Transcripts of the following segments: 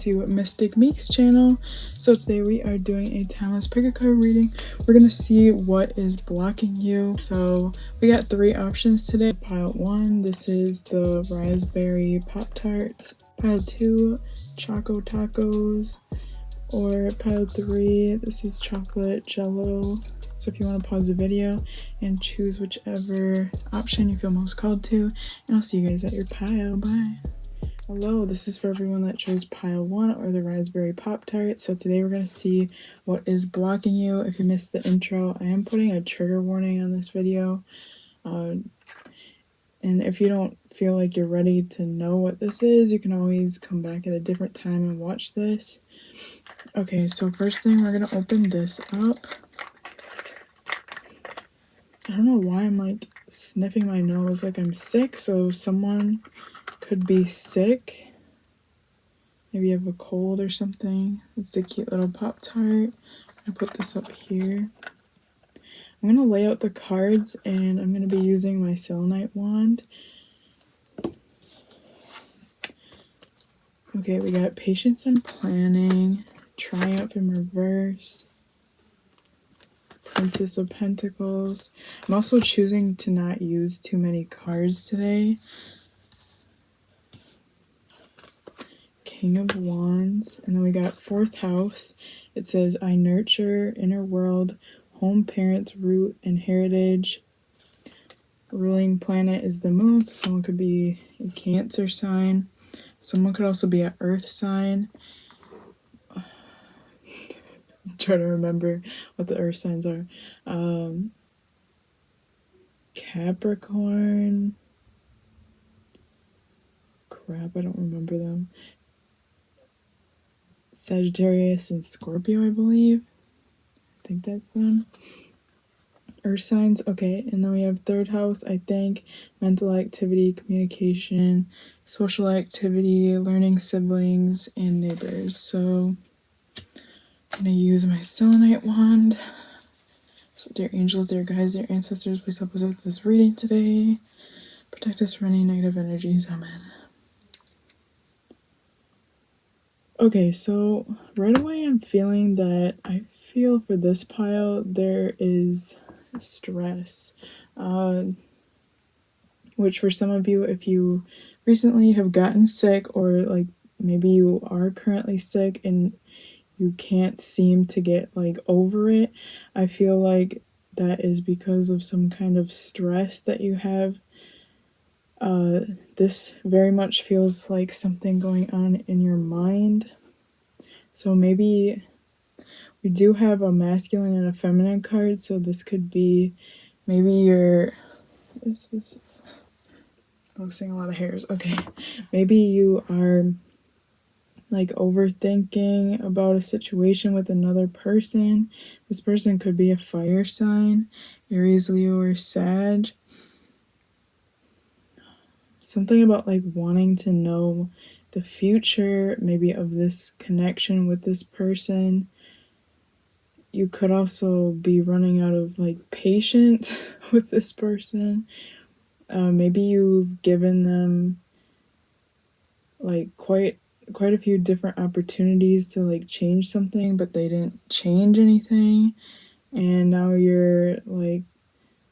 to Mystic Meeks channel. So today we are doing a timeless PickaCard reading. We're gonna see what is blocking you. So we got three options today. Pile 1, this is the raspberry Pop-Tarts. Pile 2, Choco Tacos. Or pile 3, this is chocolate jello. So if you want to pause the video and choose whichever option you feel most called to, and I'll see you guys at your pile. Bye. Hello, this is for everyone that chose pile 1 or the raspberry Pop-Tart. So today we're going to see what is blocking you. If you missed the intro, I am putting a trigger warning on this video. And if you don't feel like you're ready to know what this is, you can always come back at a different time and watch this. Okay, so first thing, we're going to open this up. I don't know why I'm like sniffing my nose like I'm sick, so someone could be sick. Maybe you have a cold or something. It's a cute little Pop-Tart. I'm gonna put this up here. I'm gonna lay out the cards and I'm gonna be using my selenite wand. Okay, we got patience and planning, triumph in reverse, Princess of Pentacles. I'm also choosing to not use too many cards today. King of Wands. And then we got 4th house. It says, I nurture, inner world, home, parents, root, and heritage. Ruling planet is the moon, so someone could be a Cancer sign. Someone could also be an Earth sign. I'm trying to remember what the Earth signs are. Capricorn. Crap, I don't remember them. Sagittarius and Scorpio, I believe. I think that's them. Earth signs. Okay, and then we have 3rd house, I think. Mental activity, communication, social activity, learning, siblings, and neighbors. So I'm going to use my selenite wand. So dear angels, dear guides, dear ancestors, please help us with this reading today. Protect us from any negative energies. Amen. Okay, so right away I'm feeling that I feel for this pile there is stress. Which for some of you, if you recently have gotten sick, or like maybe you are currently sick and you can't seem to get like over it, I feel like that is because of some kind of stress that you have. This very much feels like something going on in your mind. So maybe we do have a masculine and a feminine card, so this could be maybe you're noticing a lot of hairs. Okay, maybe you are like overthinking about a situation with another person. This person could be a fire sign, Aries, Leo, or Sag. Something about like wanting to know the future, maybe of this connection with this person. You could also be running out of like patience with this person. Maybe you've given them like quite a few different opportunities to like change something, but they didn't change anything, and now you're like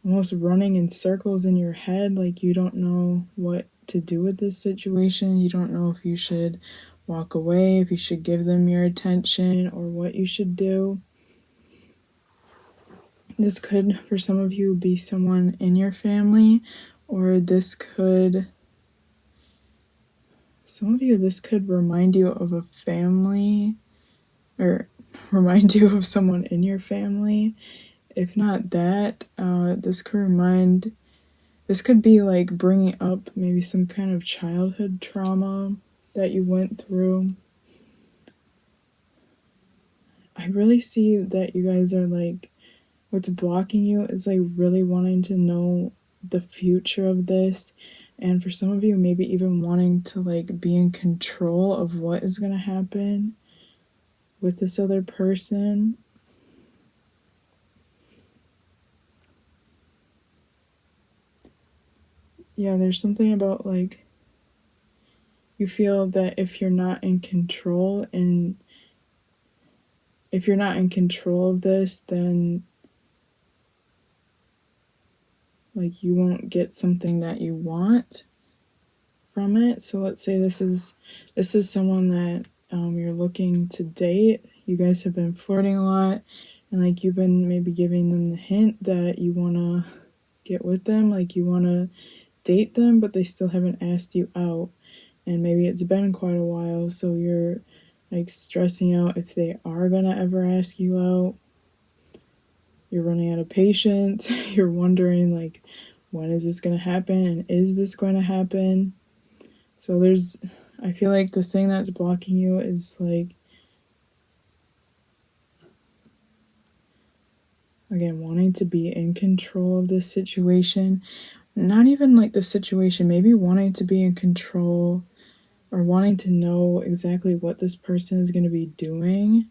almost running in circles in your head, like you don't know what to do with this situation. You don't know if you should walk away, if you should give them your attention, or what you should do. This could, for some of you, be someone in your family, or this could, some of you, this could remind you of a family, or remind you of someone in your family. If not that, this could be like bringing up maybe some kind of childhood trauma that you went through. I really see that you guys are like, what's blocking you is like really wanting to know the future of this, and for some of you maybe even wanting to like be in control of what is going to happen with this other person. Yeah, there's something about like you feel that if you're not in control and if you're not in control of this, then like you won't get something that you want from it. So let's say this is someone that you're looking to date. You guys have been flirting a lot, and like you've been maybe giving them the hint that you want to get with them, like you want to date them, but they still haven't asked you out. And maybe it's been quite a while, so you're like stressing out if they are gonna ever ask you out. You're running out of patience. You're wondering like, when is this gonna happen, and is this going to happen? So I feel like the thing that's blocking you is like, again, wanting to be in control of this situation. Not even like the situation, maybe wanting to be in control or wanting to know exactly what this person is going to be doing,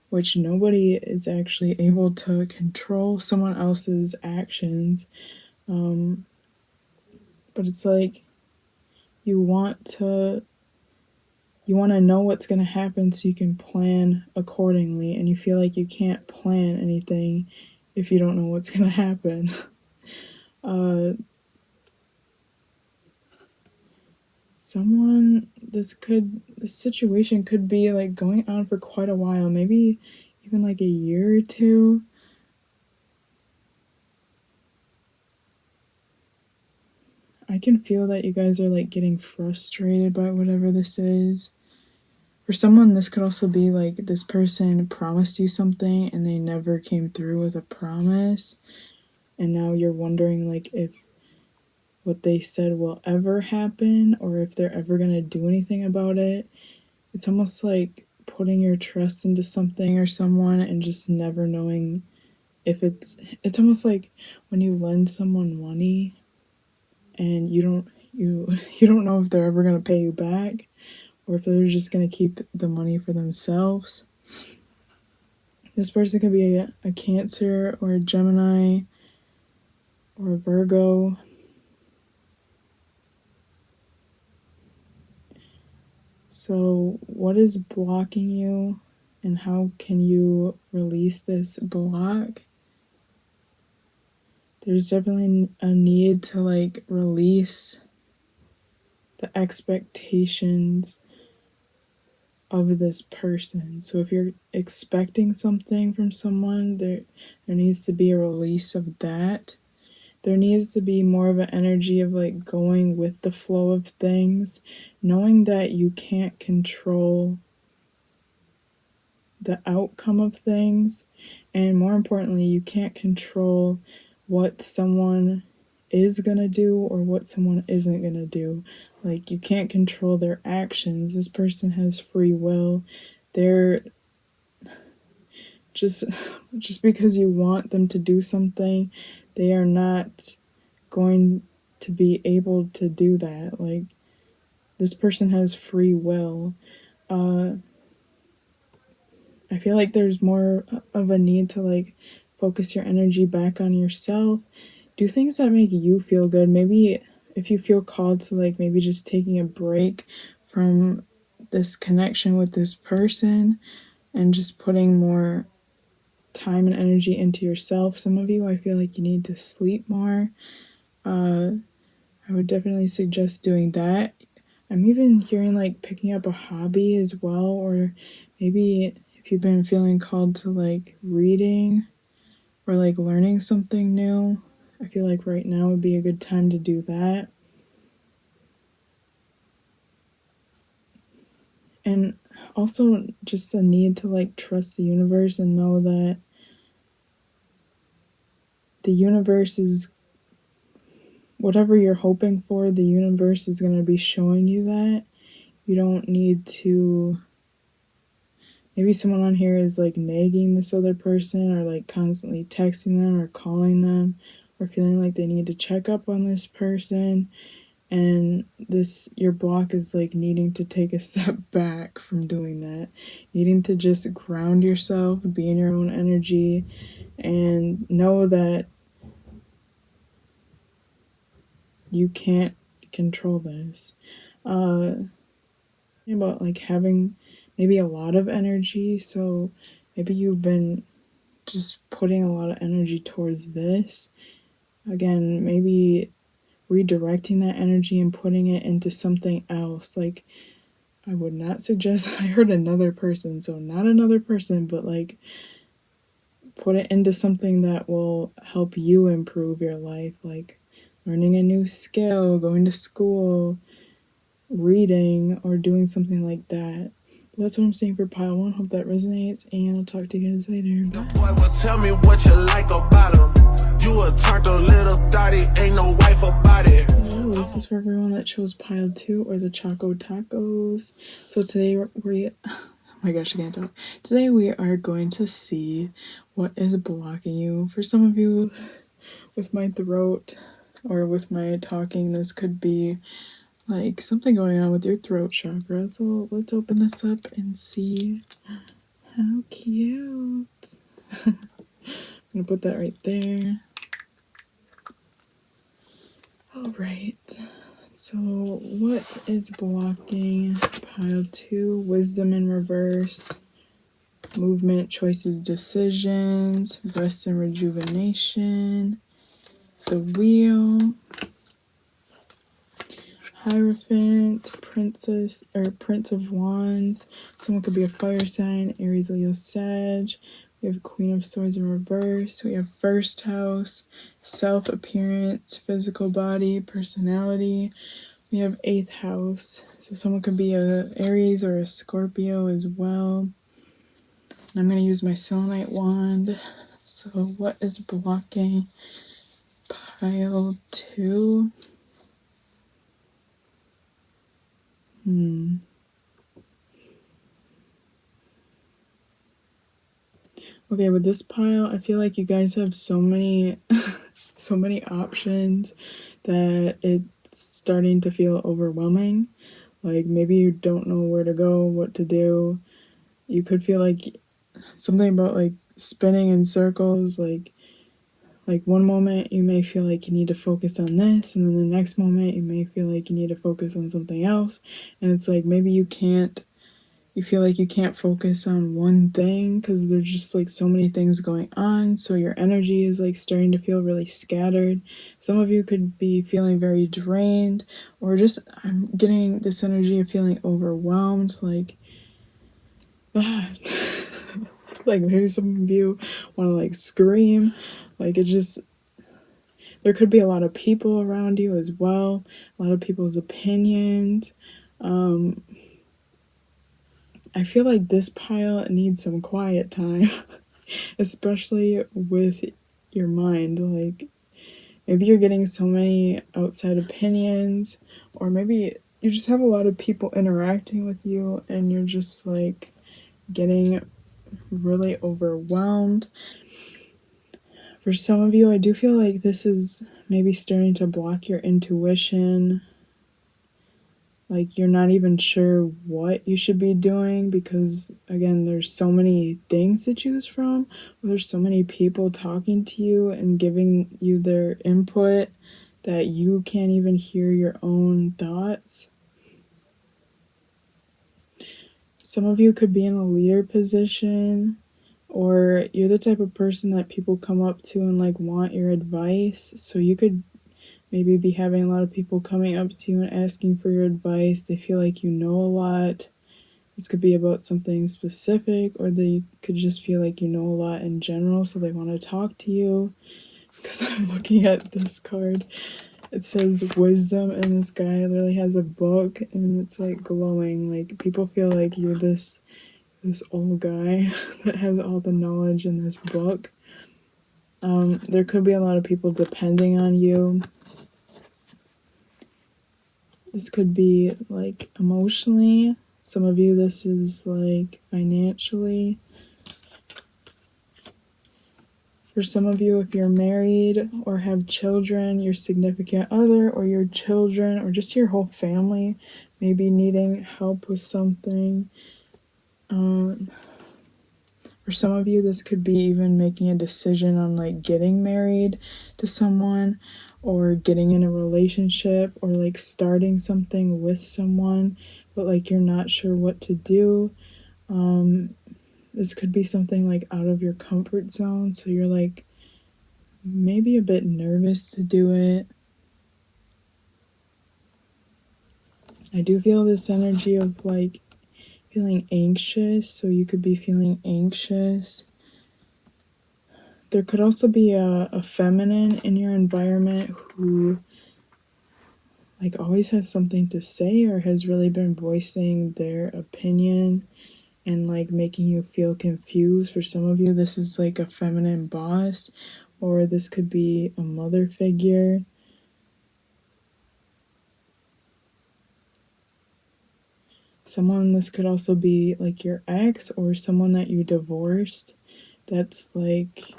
which nobody is actually able to control someone else's actions. But it's like you want to know what's going to happen so you can plan accordingly, and you feel like you can't plan anything if you don't know what's going to happen. This situation could be like going on for quite a while, maybe even like a year or two. I can feel that you guys are like getting frustrated by whatever this is. For someone, this could also be like this person promised you something and they never came through with a promise, and now you're wondering like if what they said will ever happen or if they're ever going to do anything about it. It's almost like putting your trust into something or someone and just never knowing if it's almost like when you lend someone money and you don't know if they're ever going to pay you back or if they're just going to keep the money for themselves. This person could be a Cancer or a Gemini or a Virgo. So what is blocking you and how can you release this block? There's definitely a need to like release the expectations of this person. So if you're expecting something from someone, there needs to be a release of that. There needs to be more of an energy of like going with the flow of things, knowing that you can't control the outcome of things, and more importantly, you can't control what someone is gonna do or what someone isn't gonna do. Like, you can't control their actions. This person has free will. They're just because you want them to do something, they are not going to be able to do that. Like, this person has free will. I feel like there's more of a need to like focus your energy back on yourself. Do things that make you feel good. Maybe if you feel called to like maybe just taking a break from this connection with this person and just putting more time and energy into yourself. Some of you, I feel like you need to sleep more. I would definitely suggest doing that. I'm even hearing like picking up a hobby as well, or maybe if you've been feeling called to like reading or like learning something new, I feel like right now would be a good time to do that. And also just a need to like trust the universe and know that the universe is whatever you're hoping for, the universe is going to be showing you that. You don't need to. Maybe someone on here is like nagging this other person or like constantly texting them or calling them or feeling like they need to check up on this person, and your block is like needing to take a step back from doing that, needing to just ground yourself, be in your own energy, and know that you can't control this. about like having maybe a lot of energy, so maybe you've been just putting a lot of energy towards this. Again, maybe redirecting that energy and putting it into something else. Like, I would not suggest, I heard another person, so not another person, but like put it into something that will help you improve your life, like learning a new skill, going to school, reading, or doing something like that. But that's what I'm saying for pile one. Hope that resonates, and I'll talk to you guys later. Bye. The boy will tell me what you like about him. You a turtle little thotty, ain't no wife about it. Hello, this is for everyone that chose pile 2 or the Choco Tacos. So today oh my gosh, I can't talk. Today we are going to see what is blocking you. For some of you, with my throat or with my talking, this could be like something going on with your throat chakra. So let's open this up and see. How cute. I'm gonna put that right there. All right. So what is blocking pile 2? Wisdom in reverse, movement, choices, decisions, rest and rejuvenation, the wheel, Hierophant, Princess or Prince of Wands. Someone could be a fire sign, Aries, Leo, Sag. We have Queen of Swords in reverse. We have first house, self appearance, physical body, personality. We have 8th house. So someone could be a Aries or a Scorpio as well. And I'm going to use my selenite wand. So what is blocking pile 2? Okay, with this pile, I feel like you guys have so many so many options that it's starting to feel overwhelming. Like maybe you don't know where to go, what to do. You could feel like something about like spinning in circles, like one moment you may feel like you need to focus on this, and then the next moment you may feel like you need to focus on something else. And it's like maybe you feel like you can't focus on one thing because there's just like so many things going on. So your energy is like starting to feel really scattered. Some of you could be feeling very drained, or just I'm getting this energy of feeling overwhelmed. Like, like maybe some of you want to like scream. Like it just, there could be a lot of people around you as well, a lot of people's opinions. I feel like this pile needs some quiet time, especially with your mind. Like maybe you're getting so many outside opinions, or maybe you just have a lot of people interacting with you and you're just like getting really overwhelmed. For some of you, I do feel like this is maybe starting to block your intuition. Like you're not even sure what you should be doing because, again, there's so many things to choose from. There's so many people talking to you and giving you their input that you can't even hear your own thoughts. Some of you could be in a leader position, or you're the type of person that people come up to and like want your advice. So you could maybe be having a lot of people coming up to you and asking for your advice. They feel like you know a lot. This could be about something specific, or they could just feel like you know a lot in general, so they want to talk to you. Because I'm looking at this card. It says wisdom, and this guy literally has a book, and it's like glowing. Like people feel like you're this old guy that has all the knowledge in this book. There could be a lot of people depending on you. This could be like emotionally. Some of you, this is like financially. For some of you, if you're married or have children, your significant other or your children or just your whole family maybe needing help with something. For some of you, this could be even making a decision on like getting married to someone, or getting in a relationship, or like starting something with someone. but like you're not sure what to do. This could be something like out of your comfort zone, so you're like maybe a bit nervous to do it. I do feel this energy of like feeling anxious, so you could be feeling anxious. There could also be a feminine in your environment who like always has something to say or has really been voicing their opinion and like making you feel confused. For some of you, this is like a feminine boss, or this could be a mother figure. This could also be like your ex or someone that you divorced that's like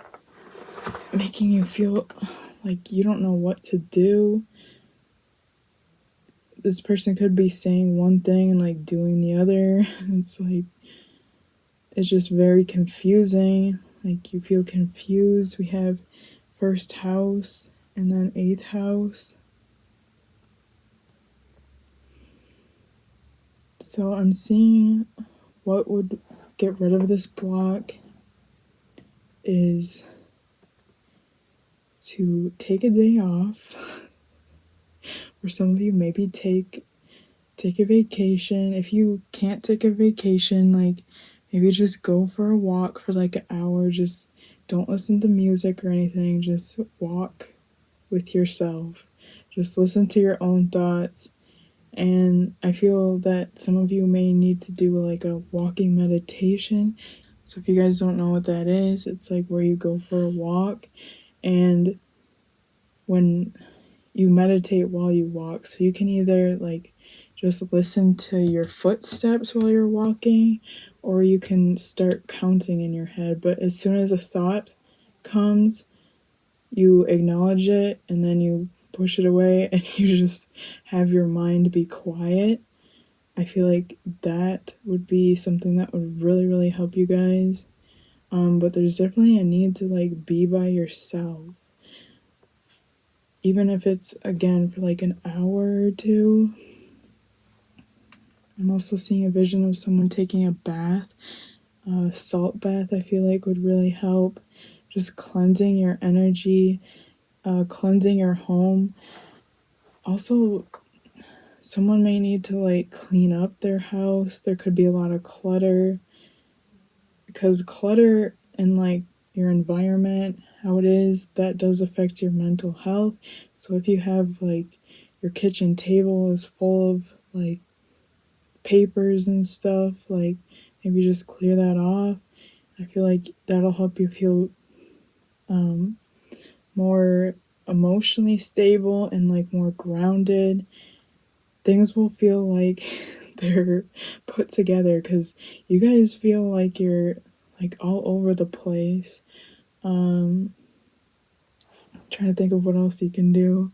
making you feel like you don't know what to do. This person could be saying one thing and like doing the other. It's like, it's just very confusing. Like you feel confused. We have first house and then 8th house. So I'm seeing what would get rid of this block is to take a day off. For some of you, maybe take a vacation. If you can't take a vacation, like maybe just go for a walk for like an hour. Just don't listen to music or anything. Just walk with yourself. Just listen to your own thoughts. And I feel that some of you may need to do like a walking meditation. So if you guys don't know what that is, it's like where you go for a walk and when you meditate while you walk. So you can either like just listen to your footsteps while you're walking, or you can start counting in your head. But as soon as a thought comes, you acknowledge it and then you push it away and you just have your mind be quiet. I feel like that would be something that would really, really help you guys. But there's definitely a need to like be by yourself. Even if it's, again, for like an hour or two. I'm also seeing a vision of someone taking a bath. A salt bath, I feel like, would really help. Just cleansing your energy, cleansing your home. Also, someone may need to like clean up their house. There could be a lot of clutter. Because clutter in like your environment, how it is, that does affect your mental health. So if you have like your kitchen table is full of like papers and stuff, like maybe just clear that off. I feel like that'll help you feel more emotionally stable and like more grounded. Things will feel like they're put together because you guys feel like you're like all over the place. Trying to think of what else you can do.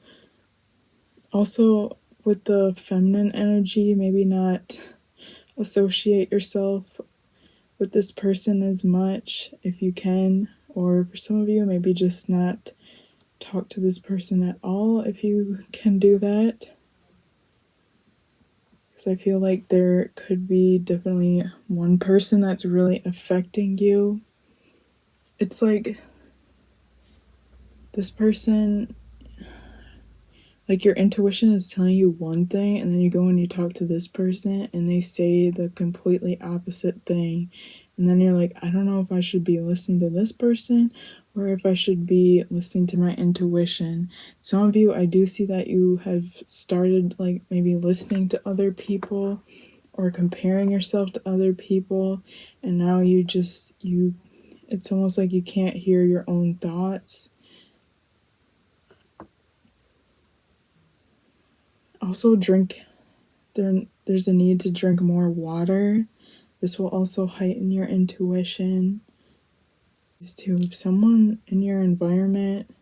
Also, with the feminine energy, maybe not associate yourself with this person as much if you can, or for some of you, maybe just not talk to this person at all if you can do that. Because I feel like there could be definitely one person that's really affecting you. It's like this person, like your intuition is telling you one thing, and then you go and you talk to this person and they say the completely opposite thing. And then you're like, I don't know if I should be listening to this person or if I should be listening to my intuition. Some of you, I do see that you have started like maybe listening to other people or comparing yourself to other people, and now it's almost like you can't hear your own thoughts. Also, there's a need to drink more water. This will also heighten your intuition. If someone in your environment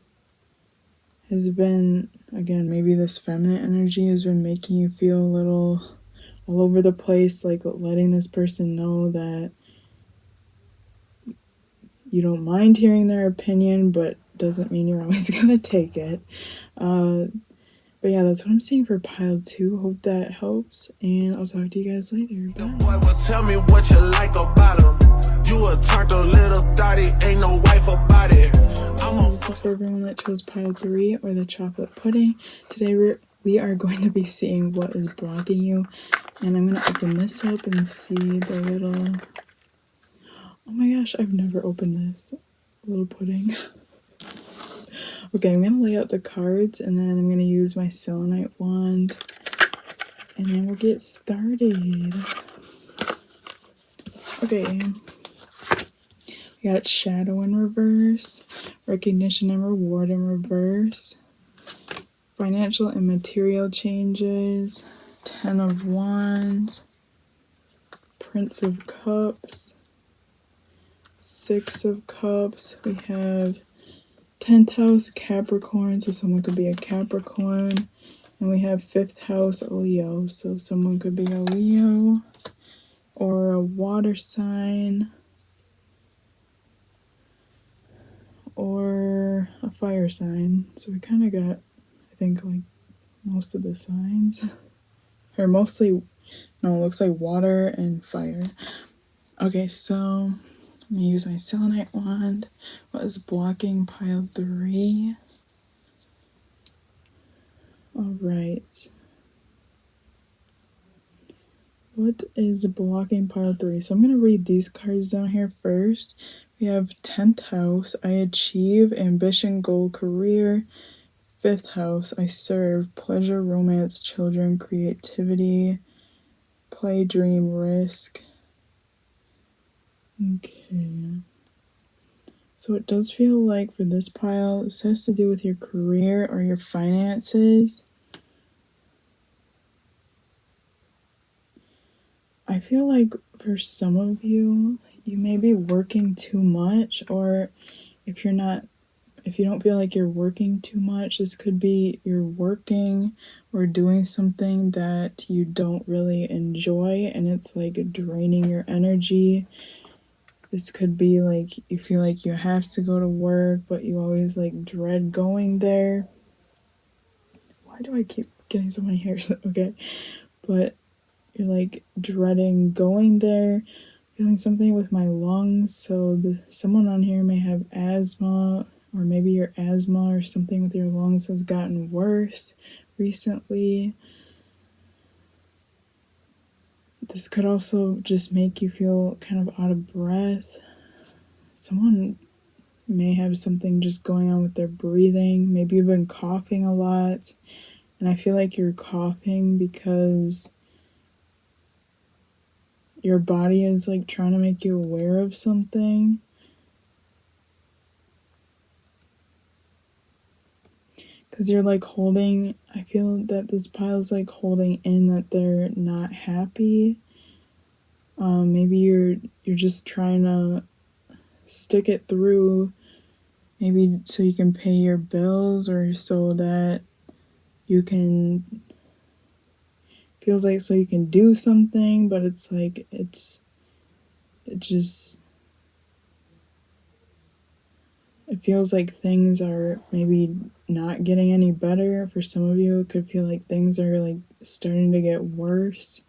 has been, again, maybe this feminine energy has been making you feel a little all over the place, like letting this person know that you don't mind hearing their opinion, but doesn't mean you're always going to take it. But But yeah, that's what I'm seeing for pile 2. Hope that helps, and I'll talk to you guys later. Bye. The boy will tell me what you like about him. You a turtle little thotty, ain't no wife about it. This is for everyone that chose pile 3 or the chocolate pudding. Today we are going to be seeing what is blocking you, and I'm going to open this up and see the little... Oh my gosh, I've never opened this little pudding. Okay, I'm going to lay out the cards, and then I'm going to use my selenite wand, and then we'll get started. Okay, we got shadow in reverse, recognition and reward in reverse, financial and material changes, 10 of wands, prince of cups, 6 of cups. We have 10th house Capricorn, so someone could be a Capricorn, and we have 5th house Leo, so someone could be a Leo or a water sign or a fire sign. So we kind of got, I think, like most of the signs, or mostly, no, it looks like water and fire. Okay, so I'm gonna use my selenite wand. What is blocking pile 3? All right. What is blocking pile 3? So I'm going to read these cards down here first. We have 10th house, I achieve, ambition, goal, career. 5th house, I serve, pleasure, romance, children, creativity, play, dream, risk. Okay. So it does feel like for this pile, this has to do with your career or your finances. I feel like for some of you, you may be working too much, or if you don't feel like you're working too much, this could be you're working or doing something that you don't really enjoy and it's like draining your energy. This could be like you feel like you have to go to work, but you always like dread going there. Why do I keep getting so many hairs? Okay, but you're like dreading going there, feeling something with my lungs. So someone on here may have asthma, or maybe your asthma or something with your lungs has gotten worse recently. This could also just make you feel kind of out of breath. Someone may have something just going on with their breathing. Maybe you've been coughing a lot, and I feel like you're coughing because your body is like trying to make you aware of something. Because you're like holding, I feel that this pile's like holding in that they're not happy. Maybe you're just trying to stick it through, maybe so you can pay your bills, or so that you can, feels like so you can do something, but it's like it feels like things are maybe not getting any better. For some of you, it could feel like things are like starting to get worse.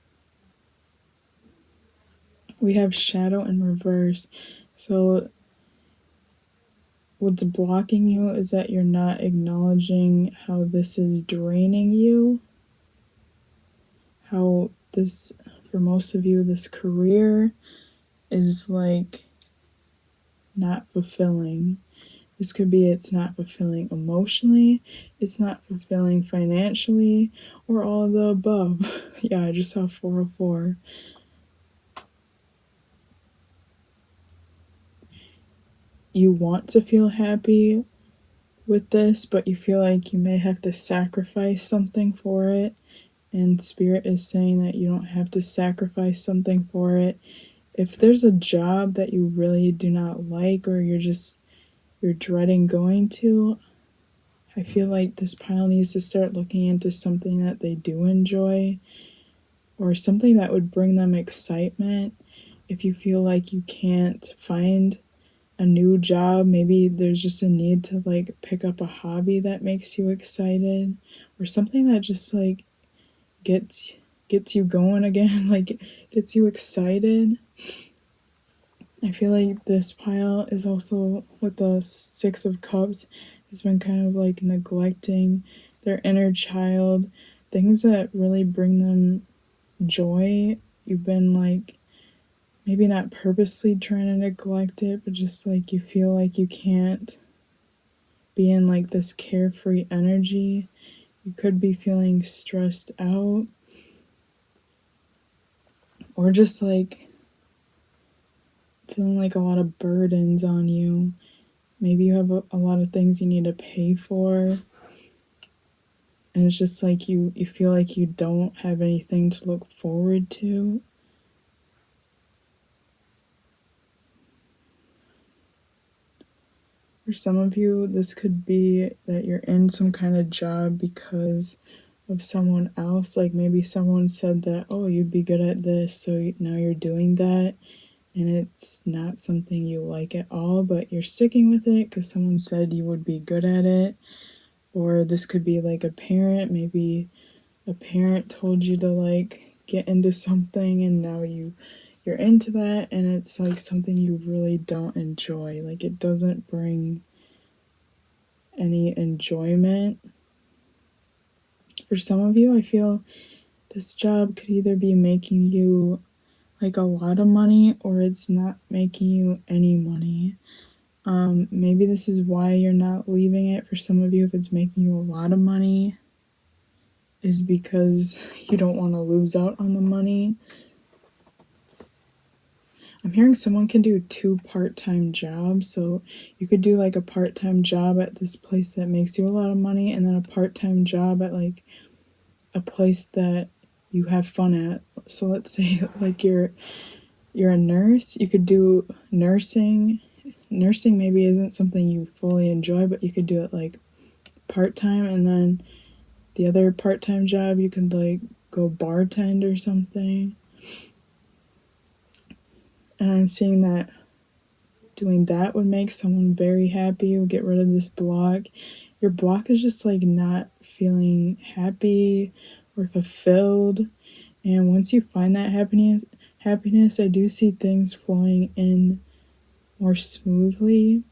We have shadow in reverse. So what's blocking you is that you're not acknowledging how this is draining you. How this, for most of you, this career is like not fulfilling. This could be it's not fulfilling emotionally, it's not fulfilling financially, or all of the above. Yeah, I just saw 404. You want to feel happy with this, but you feel like you may have to sacrifice something for it. And Spirit is saying that you don't have to sacrifice something for it. If there's a job that you really do not like, or you're dreading going to, I feel like this pile needs to start looking into something that they do enjoy, or something that would bring them excitement. If you feel like you can't find a new job. Maybe there's just a need to like pick up a hobby that makes you excited, or something that just like gets you going again, like gets you excited. I feel like this pile is also with the Six of Cups has been kind of like neglecting their inner child, things that really bring them joy. You've been like maybe not purposely trying to neglect it, but just like you feel like you can't be in like this carefree energy. You could be feeling stressed out, or just like feeling like a lot of burdens on you. Maybe you have a lot of things you need to pay for, and it's just like you feel like you don't have anything to look forward to. For some of you, this could be that you're in some kind of job because of someone else. Like maybe someone said that, oh, you'd be good at this, so now you're doing that, and it's not something you like at all, but you're sticking with it because someone said you would be good at it. Or this could be like a parent. Maybe a parent told you to like get into something, and now you're into that, and it's like something you really don't enjoy. Like it doesn't bring any enjoyment. For some of you, I feel this job could either be making you like a lot of money, or it's not making you any money. Maybe this is why you're not leaving it. For some of you, if it's making you a lot of money, is because you don't want to lose out on the money. I'm hearing someone can do 2 part-time jobs, so you could do like a part-time job at this place that makes you a lot of money, and then a part-time job at like a place that you have fun at. So let's say like you're a nurse, you could do nursing. Nursing maybe isn't something you fully enjoy, but you could do it like part-time, and then the other part-time job you could like go bartend or something. And I'm seeing that doing that would make someone very happy, would get rid of this block. Your block is just like not feeling happy or fulfilled. And once you find that happiness, I do see things flowing in more smoothly,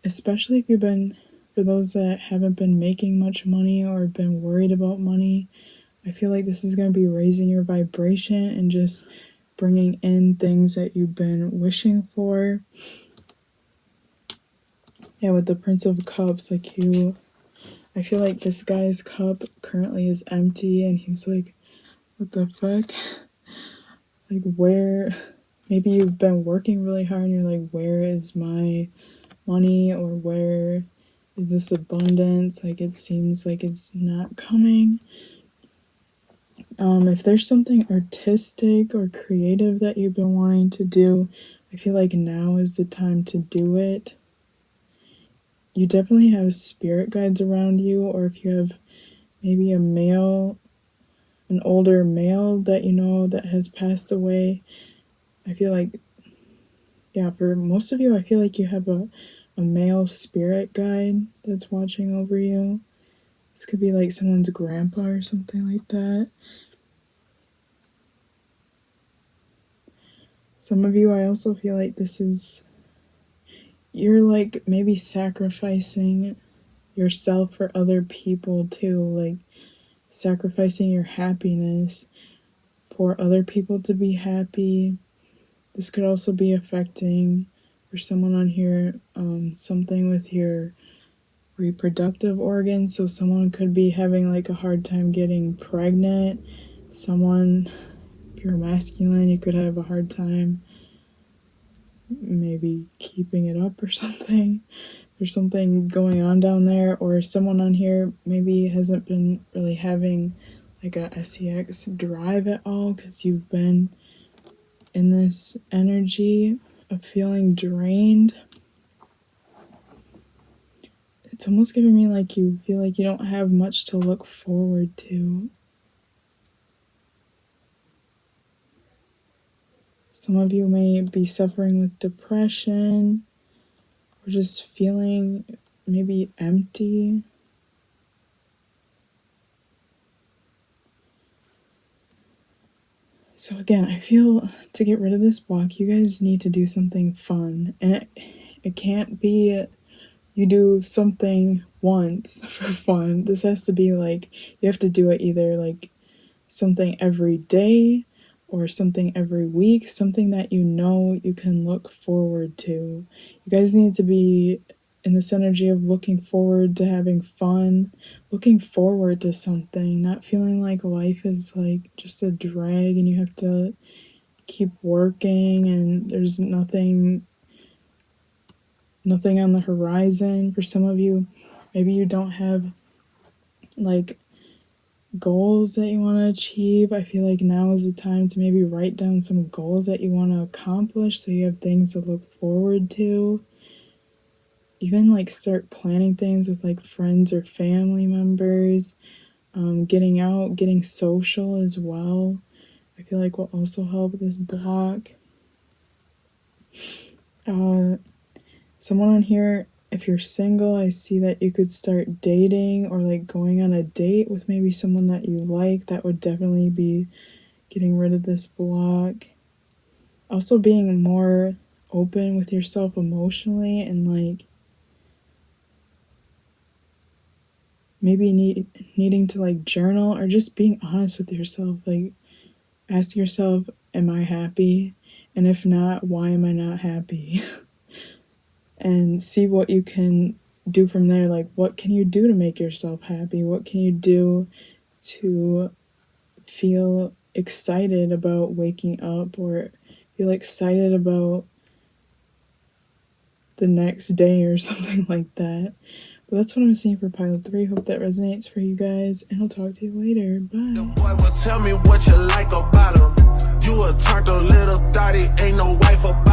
especially if you've been, for those that haven't been making much money or been worried about money. I feel like this is going to be raising your vibration and just bringing in things that you've been wishing for. Yeah, with the Prince of Cups, like I feel like this guy's cup currently is empty, and he's like, what the fuck? Like, where? Maybe you've been working really hard and you're like, where is my money, or where is this abundance? Like, it seems like it's not coming. If there's something artistic or creative that you've been wanting to do, I feel like now is the time to do it. You definitely have spirit guides around you, or if you have maybe an older male that you know that has passed away, I feel like, yeah, for most of you, I feel like you have a male spirit guide that's watching over you. This could be like someone's grandpa or something like that. Some of you, I also feel like you're like maybe sacrificing yourself for other people too, like sacrificing your happiness for other people to be happy. This could also be affecting, for someone on here, something with your reproductive organs. So someone could be having like a hard time getting pregnant. Someone, if you're masculine, you could have a hard time maybe keeping it up or something. There's something going on down there. Or someone on here maybe hasn't been really having like a sex drive at all because you've been in this energy of feeling drained. It's almost giving me like you feel like you don't have much to look forward to. Some of you may be suffering with depression. or just feeling maybe empty. So again, I feel to get rid of this block, you guys need to do something fun. And it can't be you do something once for fun. This has to be like, you have to do it either like something every day or something every week, something that you know you can look forward to. You guys need to be in this energy of looking forward to having fun, looking forward to something, not feeling like life is like just a drag and you have to keep working and there's nothing on the horizon. For some of you, maybe you don't have like goals that you want to achieve. I feel like now is the time to maybe write down some goals that you want to accomplish so you have things to look forward to. Even like start planning things with like friends or family members. Getting out, getting social as well, I feel like will also help with this block. Someone on here, if you're single, I see that you could start dating or like going on a date with maybe someone that you like. That would definitely be getting rid of this block. Also being more open with yourself emotionally and like maybe needing to like journal or just being honest with yourself. Like ask yourself, am I happy? And if not, why am I not happy? And see what you can do from there. Like, what can you do to make yourself happy? What can you do to feel excited about waking up or feel excited about the next day or something like that? But that's what I'm seeing for pile 3. Hope that resonates for you guys, and I'll talk to you later. Bye. The boy will tell me what you like about him. You a turned a little thotty, ain't no wife about